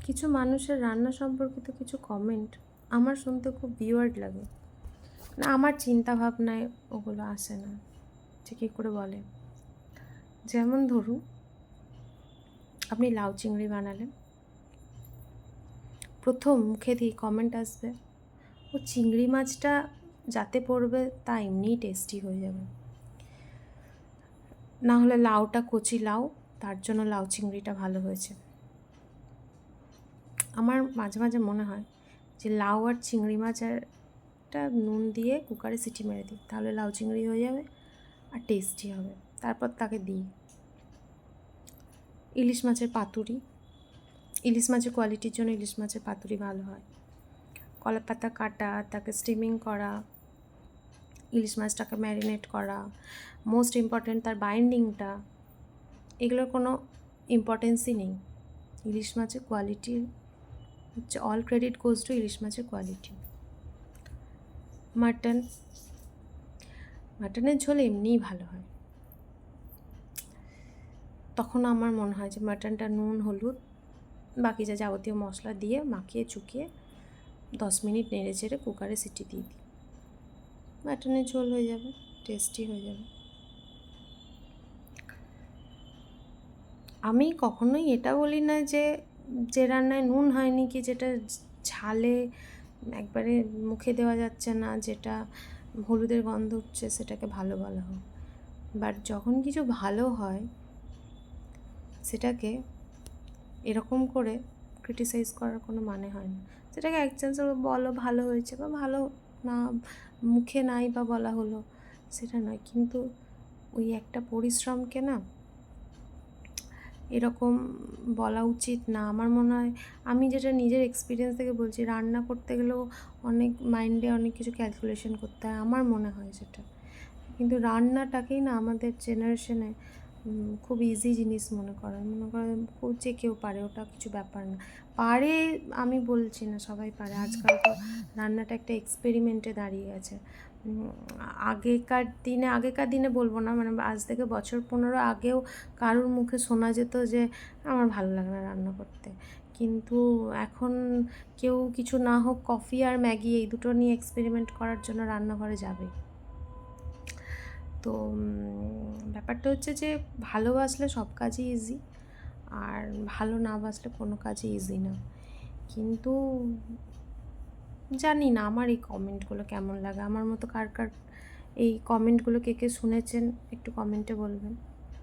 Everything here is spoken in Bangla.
কিছু মানুষের রান্না সম্পর্কিত কিছু কমেন্ট আমার শুনতে খুব বিওয়ার্ড লাগে। না, আমার চিন্তা ভাবনায় ওগুলো আসে না যে কী করে বলে। যেমন ধরুন, আপনি লাউ চিংড়ি বানালেন, প্রথম মুখে দিয়ে কমেন্ট আসবে, ও চিংড়ি মাছটা যাতে পড়বে তা এমনিই টেস্টি হয়ে যাবে। না হলে লাউটা কচি লাউ, তার জন্য লাউ চিংড়িটা ভালো হয়েছে। আমার মাঝে মাঝে মনে হয় যে লাউ আর চিংড়ি মাছটা নুন দিয়ে কুকারে সিটি মেরে দিই, তাহলে লাউ চিংড়ি হয়ে যাবে আর টেস্টি হবে। তারপর তাকে দিই ইলিশ মাছের পাতুরি। ইলিশ মাছের কোয়ালিটির জন্য ইলিশ মাছের পাতুরি ভালো হয়। কলা পাতা কাটা, তাকে স্টিমিং করা, ইলিশ মাছটাকে ম্যারিনেট করা, মোস্ট ইম্পর্ট্যান্ট তার বাইন্ডিংটা, এগুলোর কোনো ইম্পর্টেন্সই নেই। ইলিশ মাছের কোয়ালিটি হচ্ছে, অল ক্রেডিট গোজ টু ইলিশ মাছের কোয়ালিটি। মাটনের ঝোল এমনিই ভালো হয়। তখন আমার মনে হয় যে মাটনটা নুন হলুদ বাকি যা যাবতীয় মশলা দিয়ে মাখিয়ে চুকিয়ে 10 মিনিট নেড়ে চেড়ে কুকারে সিটি দিয়ে দিই, মাটনের ঝোল হয়ে যাবে, টেস্টি হয়ে যাবে। আমি কখনোই এটা বলি না যে যে রান্নায় নুন হয়নি, কি যেটা ঝালে একবারে মুখে দেওয়া যাচ্ছে না, যেটা হলুদের গন্ধ উঠছে, সেটাকে ভালো বলা হোক। বাট যখন কিছু ভালো হয় সেটাকে এরকম করে ক্রিটিসাইজ করার কোনো মানে হয় না। সেটাকে এক চান্স বলো ভালো হয়েছে বা ভালো না, মুখে নাই বা বলা হলো সেটা নয়, কিন্তু ওই একটা পরিশ্রমকে না এরকম বলা উচিত না। আমার মনে হয়, আমি যেটা নিজের এক্সপিরিয়েন্স থেকে বলছি, রান্না করতে গেলেও অনেক মাইন্ডে অনেক কিছু ক্যালকুলেশন করতে হয়, আমার মনে হয় সেটা। কিন্তু রান্নাটাকেই না আমাদের জেনারেশনে খুব ইজি জিনিস মনে করে যে কেউ পারে, ওটা কিছু ব্যাপার না। পারে আমি বলছি না, সবাই পারে। আজকাল তো রান্নাটা একটা এক্সপেরিমেন্টে দাঁড়িয়ে গেছে। আগেকার দিনে বলবো না, মানে আজ থেকে বছর 15 আগেও কারোর মুখে শোনা যেত যে আমার ভালো লাগে না রান্না করতে। কিন্তু এখন কেউ কিছু না হোক কফি আর ম্যাগি এই দুটো নিয়ে এক্সপেরিমেন্ট করার জন্য রান্নাঘরে যাবে। তো ব্যাপারটা হচ্ছে যে ভালোবাসলে সব কাজই ইজি, আর ভালো না বাসলে কোনো কাজই ইজি না। কিন্তু জানি না আমার এই কমেন্টগুলো কেমন লাগে। আমার মতো কার কার এই কমেন্টগুলো কে কে শুনেছেন একটু কমেন্টে বলবেন।